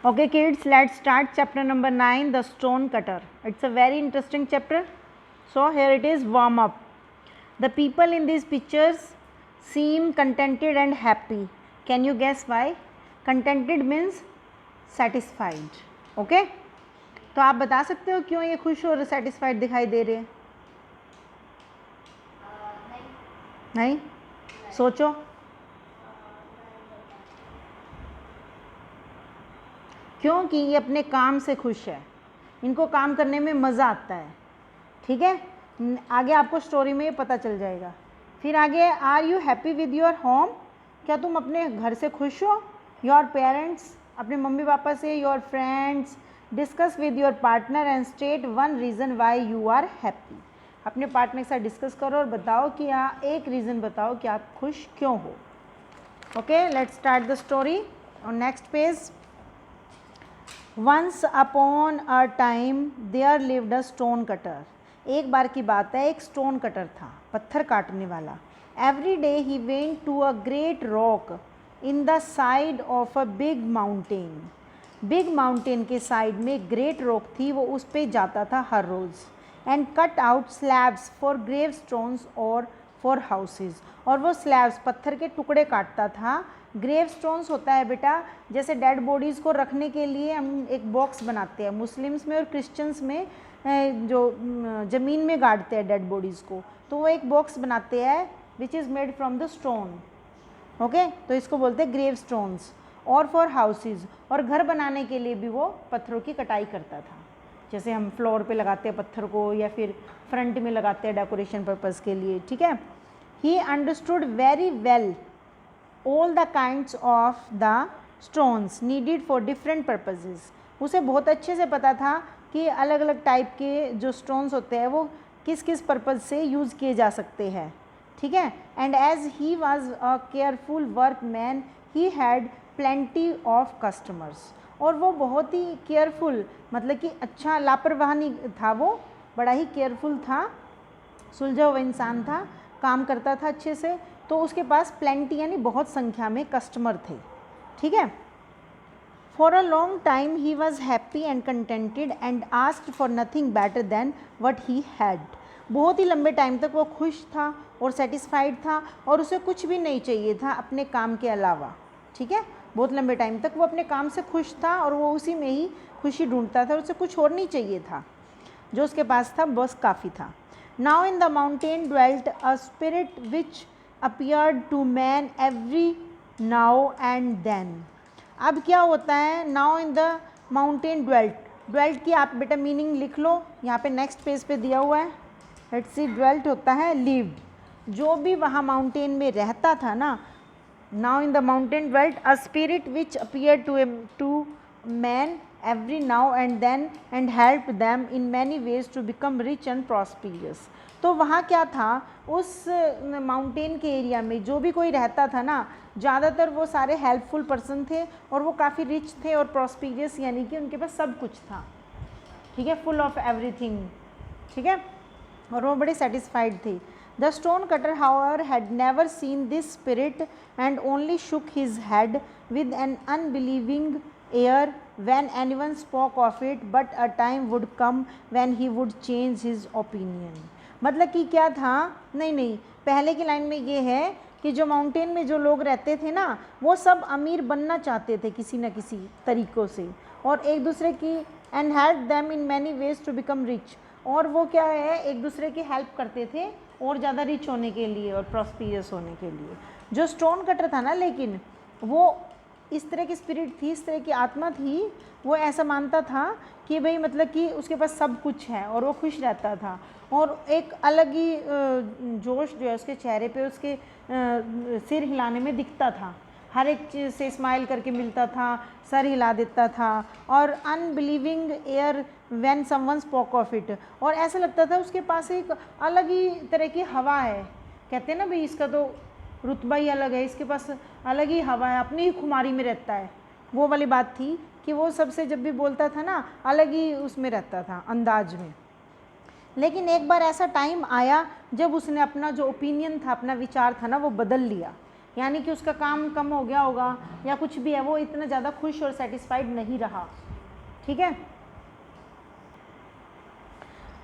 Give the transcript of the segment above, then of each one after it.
Okay kids, let's start chapter number 9, the stone cutter. It's a very interesting chapter. So here it is, warm up. The people in these pictures seem contented and happy. Can you guess why? Contented means satisfied. Okay? तो आप बता सकते हो क्यों ये खुश और satisfied दिखाई दे रहे हैं? नहीं? सोचो. क्योंकि ये अपने काम से खुश है, इनको काम करने में मज़ा आता है. ठीक है, आगे आपको स्टोरी में ये पता चल जाएगा. फिर आगे, are you happy with your home? क्या तुम अपने घर से खुश हो? योर पेरेंट्स, अपने मम्मी पापा से. Your friends, discuss with your partner and state one reason why you are happy. अपने पार्टनर के साथ डिस्कस करो और बताओ कि एक रीज़न बताओ कि आप खुश क्यों हो. Okay, let's start the story on next page. Once upon a time there lived a stone cutter. एक बार की बात है, एक स्टोन कटर था, पत्थर काटने वाला. Every day he went to a great rock in the side of a big mountain. Big mountain के साइड में ग्रेट रॉक थी, वो उस पे जाता था हर रोज़. And cut out slabs for gravestones or for houses. और वो स्लैब्स, पत्थर के टुकड़े काटता था. ग्रेव स्टोन्स होता है बेटा, जैसे डेड बॉडीज़ को रखने के लिए हम एक बॉक्स बनाते हैं. मुस्लिम्स में और क्रिश्चियंस में जो ज़मीन में गाड़ते हैं डेड बॉडीज़ को, तो वो एक बॉक्स बनाते हैं which is made from the stone. Okay, तो इसको बोलते हैं ग्रेव स्टोन्स. और फॉर हाउसेज, और घर बनाने के लिए भी वो पत्थरों की कटाई करता था. जैसे हम फ्लोर पे लगाते हैं पत्थर को, या फिर फ्रंट में लगाते हैं डेकोरेशन पर्पज़ के लिए. ठीक है. He understood very well all the kinds of the stones needed for different purposes. उसे बहुत अच्छे से पता था कि अलग अलग टाइप के जो स्टोन्स होते हैं वो किस किस पर्पज़ से यूज़ किए जा सकते हैं. ठीक है. And as he was a careful workman he had plenty of customers. और वो बहुत ही केयरफुल, मतलब कि अच्छा लापरवाह नहीं था, वो बड़ा ही केयरफुल था, सुलझा हुआ इंसान था, काम करता था अच्छे से. तो उसके पास प्लेंटी यानी बहुत संख्या में कस्टमर थे. ठीक है. For a long time he was happy and contented and asked for nothing better than what he had. बहुत ही लंबे टाइम तक वो खुश था और सेटिस्फाइड था, और उसे कुछ भी नहीं चाहिए था अपने काम के अलावा. ठीक है. बहुत लंबे टाइम तक वो अपने काम से खुश था और वो उसी में ही खुशी ढूंढता था, उसे कुछ और नहीं चाहिए था. जो उसके पास था बस काफ़ी था. Now in the mountain dwelt a spirit which appeared to man every now and then. अब क्या होता है, now in the mountain dwelt की आप बेटा मीनिंग लिख लो, यहाँ पे नेक्स्ट पेज पे दिया हुआ है. लेट्स सी, dwelt होता है lived, जो भी वहाँ माउंटेन में रहता था ना. now in the mountain dwelt a spirit which appeared to man every now and then and helped them in many ways to become rich and prosperous. तो वहाँ क्या था, उस माउंटेन के एरिया में जो भी कोई रहता था ना, ज़्यादातर वो सारे हेल्पफुल पर्सन थे और वो काफ़ी रिच थे और प्रॉस्पिरियस, यानी कि उनके पास सब कुछ था. ठीक है, फुल ऑफ एवरीथिंग. ठीक है, और वो बड़े सेटिस्फाइड थे. The stone cutter however had never seen this spirit and only shook his head with an unbelieving air when anyone spoke of it, but a time would come when he would change his opinion. मतलब कि क्या था, नहीं, पहले की line में ये है कि जो माउंटेन में जो लोग रहते थे ना, वो सब अमीर बनना चाहते थे किसी न किसी तरीक़ों से, और एक दूसरे की and help them in many ways to become rich. और वो क्या है, एक दूसरे की हेल्प करते थे और ज़्यादा रिच होने के लिए और प्रॉस्पिरियस होने के लिए. जो स्टोन कटर था ना, लेकिन वो इस तरह की स्पिरिट थी, इस तरह की आत्मा थी, वो ऐसा मानता था कि भाई मतलब कि उसके पास सब कुछ है और वो खुश रहता था. और एक अलग ही जोश जो है उसके चेहरे पे, उसके सिर हिलाने में दिखता था. हर एक चीज़ से स्माइल करके मिलता था, सर हिला देता था. और unbelieving air when someone spoke of it. और ऐसा लगता था उसके पास एक अलग ही तरह की हवा है. कहते हैं ना भाई, इसका तो रुतबा ही अलग है, इसके पास अलग ही हवा है, अपनी ही खुमारी में रहता है. वो वाली बात थी कि वो सबसे जब भी बोलता था ना, अलग ही उसमें रहता था, अंदाज में. लेकिन एक बार ऐसा टाइम आया जब उसने अपना जो ओपिनियन था, अपना विचार था ना, वो बदल लिया. यानी कि उसका काम कम हो गया होगा या कुछ भी है, वो इतना ज़्यादा खुश और सेटिस्फाइड नहीं रहा। ठीक है,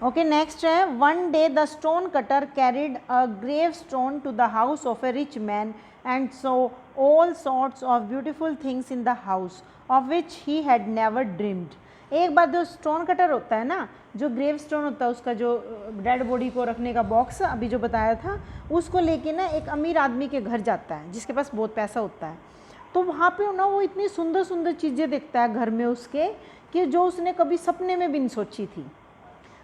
ओके। नेक्स्ट है, one day the stone cutter carried a grave stone to the house of a rich man and saw all sorts of beautiful things in the house of which he had never dreamed. एक बार जो stone cutter होता है ना, जो grave stone होता है, उसका जो डेड बॉडी को रखने का बॉक्स अभी जो बताया था, उसको लेके ना एक अमीर आदमी के घर जाता है जिसके पास बहुत पैसा होता है। तो वहाँ पे ना वो इतनी सुंदर सुंदर चीज़ें देखता है घर में उसके, कि जो उसने कभी सपने में भी नहीं सोची थी।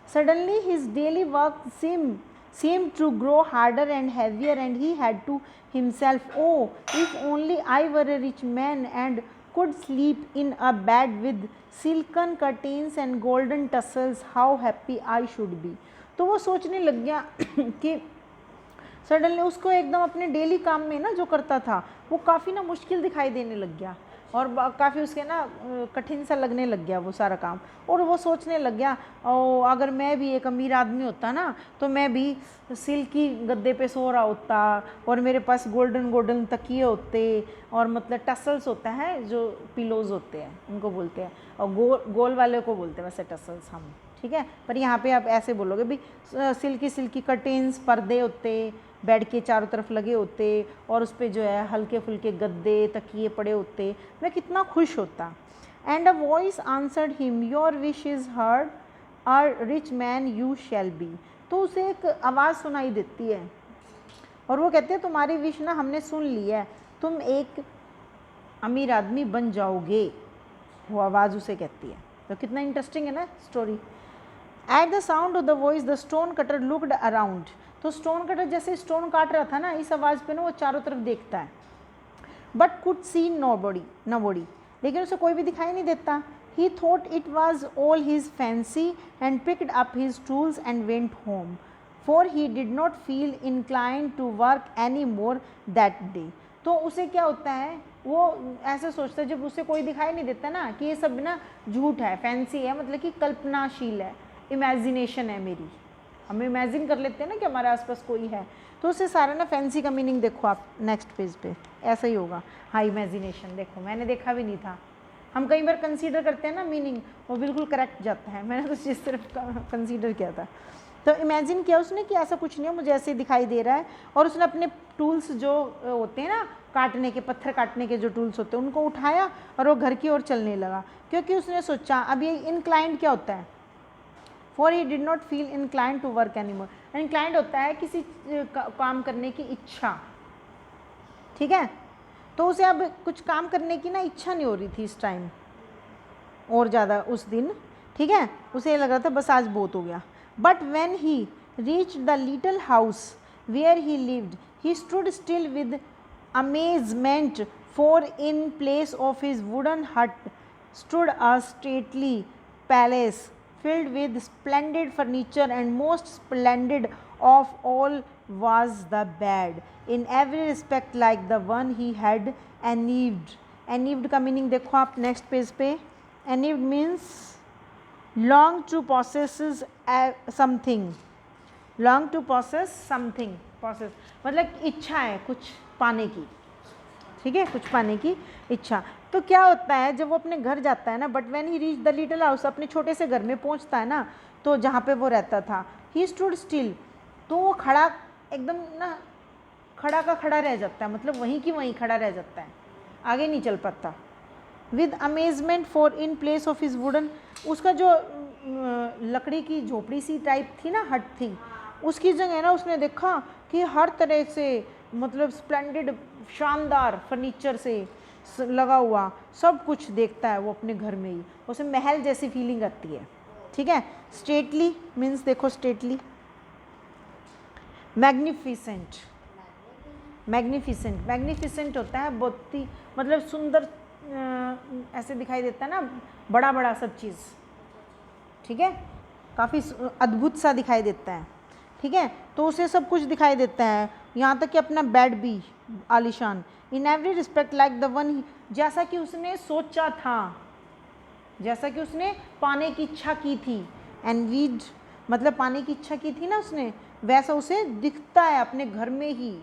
Suddenly his daily work seemed to grow harder and heavier, and he had to himself, oh, if only I were a rich man and could sleep in a bed with silken curtains and golden tassels, how happy I should be। तो वो सोचने लग गया कि suddenly उसको एकदम अपने daily काम में ना जो करता था वो काफ़ी ना मुश्किल दिखाई देने लग गया और काफ़ी उसके ना कठिन सा लगने लग गया वो सारा काम। और वो सोचने लग गया, ओ अगर मैं भी एक अमीर आदमी होता ना तो मैं भी सिल्की गद्दे पे सो रहा होता और मेरे पास गोल्डन तकिए होते और मतलब टसल्स होता है जो पिलोज होते हैं उनको बोलते हैं, और गोल वाले को बोलते हैं वैसे टसल्स हम, ठीक है। पर यहाँ पे आप ऐसे बोलोगे भी सिल्की कर्टेन्स पर्दे होते बेड के चारों तरफ लगे होते और उस पर जो है हल्के फुल्के गद्दे तकिए पड़े होते, मैं कितना खुश होता। And a voice answered him, your wish is heard, a rich man you shall be. तो उसे एक आवाज़ सुनाई देती है और वो कहते हैं तुम्हारी विश ना हमने सुन ली है, तुम एक अमीर आदमी बन जाओगे, वो आवाज़ उसे कहती है। तो कितना इंटरेस्टिंग है ना story. At the sound of the voice the stone cutter looked around. तो स्टोन कटर जैसे स्टोन काट रहा था ना, इस आवाज़ पे ना वो चारों तरफ देखता है, but could see nobody, लेकिन उसे कोई भी दिखाई नहीं देता। He thought it was all his fancy and picked up his tools and went home, for he did not feel inclined to work any more that day. तो उसे क्या होता है, वो ऐसे सोचता है जब उसे कोई दिखाई नहीं देता ना कि ये सब ना झूठ है, फैंसी है, मतलब कि कल्पनाशील है, इमेजिनेशन है मेरी, हम इमेजिन कर लेते हैं ना कि हमारे आसपास कोई है, तो उससे सारा ना फैंसी का मीनिंग देखो आप नेक्स्ट पेज पे ऐसा ही होगा। हाँ, इमेजिनेशन देखो मैंने देखा भी नहीं था, हम कई बार कंसीडर करते हैं ना मीनिंग, वो बिल्कुल करेक्ट जाता है, मैंने तो जिस तरफ कंसीडर किया था। तो इमेजिन किया उसने कि ऐसा कुछ नहीं है, मुझे ऐसे दिखाई दे रहा है। और उसने अपने टूल्स जो होते हैं ना काटने के, पत्थर काटने के जो टूल्स होते हैं उनको उठाया और वो घर की ओर चलने लगा, क्योंकि उसने सोचा अब ये इनक्लाइंड क्या होता है, for he did not feel inclined to work any more. Inclined होता है किसी काम करने की इच्छा, ठीक है। तो उसे अब कुछ काम करने की ना इच्छा नहीं हो रही थी इस टाइम और ज़्यादा उस दिन, ठीक है। उसे ये लग रहा था बस आज बहुत हो गया। But when he reach the little house where he lived he stood still with amazement, for in place of his wooden hut stood a stately palace filled with splendid furniture, and most splendid of all was the bed, in every respect like the one he had envied। envied का meaning देखो आप next page पे, envied means long to possess something, long to possess something, possess मतलब इच्छा है कुछ पाने की, ठीक है, कुछ पाने की इच्छा। तो क्या होता है जब वो अपने घर जाता है ना, but when he reach the little house, अपने छोटे से घर में पहुंचता है ना, तो जहाँ पे वो रहता था, ही स्टूड स्टिल, तो वो खड़ा एकदम ना खड़ा का खड़ा रह जाता है, मतलब वहीं की वहीं खड़ा रह जाता है, आगे नहीं चल पाता। With amazement, for in place of his wooden, उसका जो लकड़ी की झोपड़ी सी टाइप थी ना, हट थी, उसकी जगह ना उसने देखा कि हर तरह से मतलब स्प्लेंडेड शानदार फर्नीचर से लगा हुआ सब कुछ देखता है वो अपने घर में ही, उसे महल जैसी फीलिंग आती है, ठीक है। स्टेटली मीन्स देखो स्टेटली, मैग्निफिसेंट, मैग्निफिसेंट, मैग्निफिसेंट होता है बहुत ही मतलब सुंदर, ऐसे दिखाई देता है ना बड़ा बड़ा सब चीज़, ठीक है, काफ़ी अद्भुत सा दिखाई देता है, ठीक है। तो उसे सब कुछ दिखाई देता है, यहाँ तक कि अपना बेड भी आलीशान। In every respect like the one, जैसा कि उसने सोचा था, जैसा कि उसने पाने की इच्छा की थी, एनवीड मतलब पाने की इच्छा की थी ना उसने, वैसा उसे दिखता है अपने घर में ही।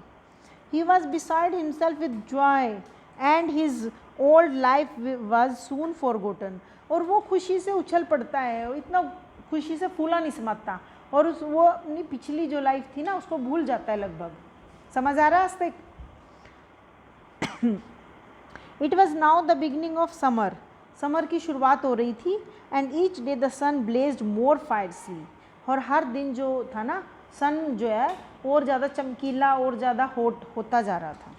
He was beside himself with joy and his old life was soon forgotten. और वो खुशी से उछल पड़ता है, इतना खुशी से फूला नहीं समाता, और वो अपनी पिछली जो लाइफ थी ना उसको भूल जाता है लगभग। समझ आ रहा है आज तक? It was now the beginning of summer, summer की शुरुआत हो रही थी। एंड ईच डे द सन ब्लेज्ड मोर फायरसली, और हर दिन जो था ना सन जो है और ज़्यादा चमकीला और ज़्यादा हॉट होता जा रहा था।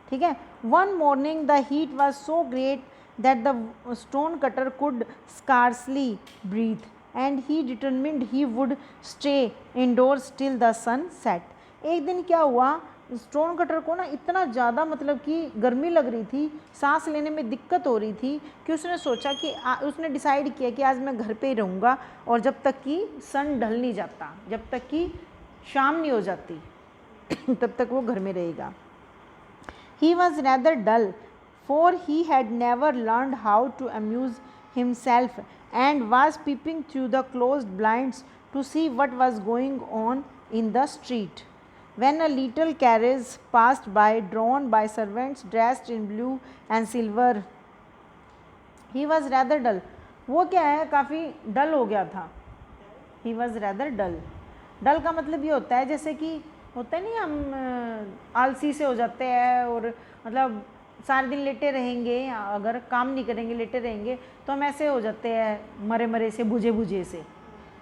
ठीक है। One morning the heat was so great that the stone cutter could scarcely breathe and he determined he would stay indoors till the sun set. एक दिन क्या हुआ, स्टोन कटर को ना इतना ज़्यादा मतलब कि गर्मी लग रही थी, सांस लेने में दिक्कत हो रही थी कि उसने सोचा कि उसने डिसाइड किया कि आज मैं घर पे ही रहूँगा, और जब तक कि सन ढल नहीं जाता, जब तक कि शाम नहीं हो जाती तब तक वो घर में रहेगा। He was rather dull, for he had never learned how to amuse himself and was peeping through the closed blinds to see what was going on in the street. When a little carriage passed by, drawn by servants dressed in blue and silver, he was rather dull. वो क्या है, काफ़ी डल हो गया था। He was rather dull. डल का मतलब ये होता है जैसे कि होता है नहीं, हम आलसी से हो जाते हैं और मतलब सारे दिन लेटे रहेंगे, अगर काम नहीं करेंगे लेटे रहेंगे तो हम ऐसे हो जाते हैं मरे मरे से, बुझे बुझे से।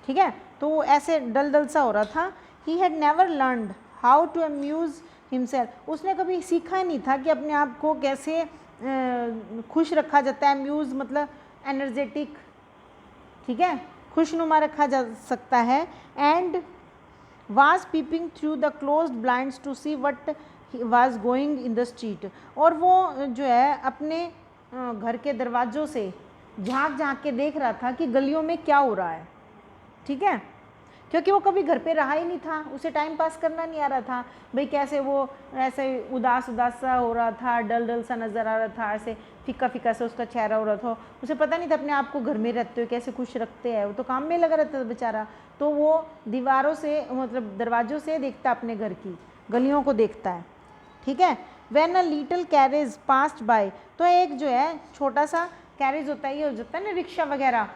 ठीक है, तो ऐसे डल डल सा हो रहा था। He had never learned how to amuse himself, उसने कभी सीखा ही नहीं था कि अपने आप को कैसे खुश रखा जाता है। अम्यूज़ मतलब एनर्जेटिक, ठीक है, खुशनुमा रखा जा सकता है। And was peeping through the closed blinds to see what was going in the street, और वो जो है अपने घर के दरवाज़ों से झांक झांक के देख रहा था कि गलियों में क्या हो रहा है। ठीक है, क्योंकि वो कभी घर पे रहा ही नहीं था, उसे टाइम पास करना नहीं आ रहा था भाई, कैसे वो ऐसे उदास उदास सा हो रहा था, डल डल सा नज़र आ रहा था, ऐसे फीका फीका सा उसका चेहरा हो रहा था। उसे पता नहीं था अपने आप को घर में रहते हुए कैसे खुश रखते हैं, वो तो काम में लगा रहता था बेचारा। तो वो दीवारों से मतलब दरवाज़ों से देखता, अपने घर की गलियों को देखता है। ठीक है। When a little carriage passed by, तो एक जो है छोटा सा कैरेज होता है, ये हो जाता है ना रिक्शा वगैरह,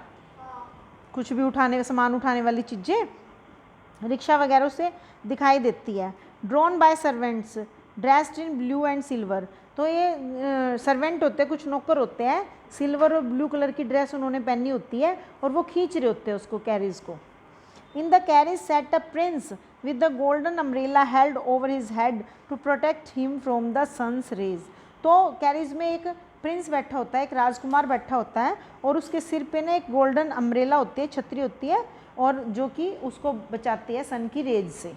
कुछ भी उठाने सामान उठाने वाली चीज़ें, रिक्शा वगैरह से दिखाई देती है। Drawn by servants dressed in blue and silver, तो ये सर्वेंट होते हैं, कुछ नौकर होते हैं, सिल्वर और ब्लू कलर की ड्रेस उन्होंने पहनी होती है और वो खींच रहे होते हैं उसको, कैरिज को। In the carriage sat a prince with the golden umbrella held over his head to protect him from the sun's rays, तो कैरिज में एक प्रिंस बैठा होता है, एक राजकुमार बैठा होता है, और उसके सिर पे ना एक गोल्डन अम्ब्रेला होती है, छतरी होती है, और जो कि उसको बचाती है सन की रेज से।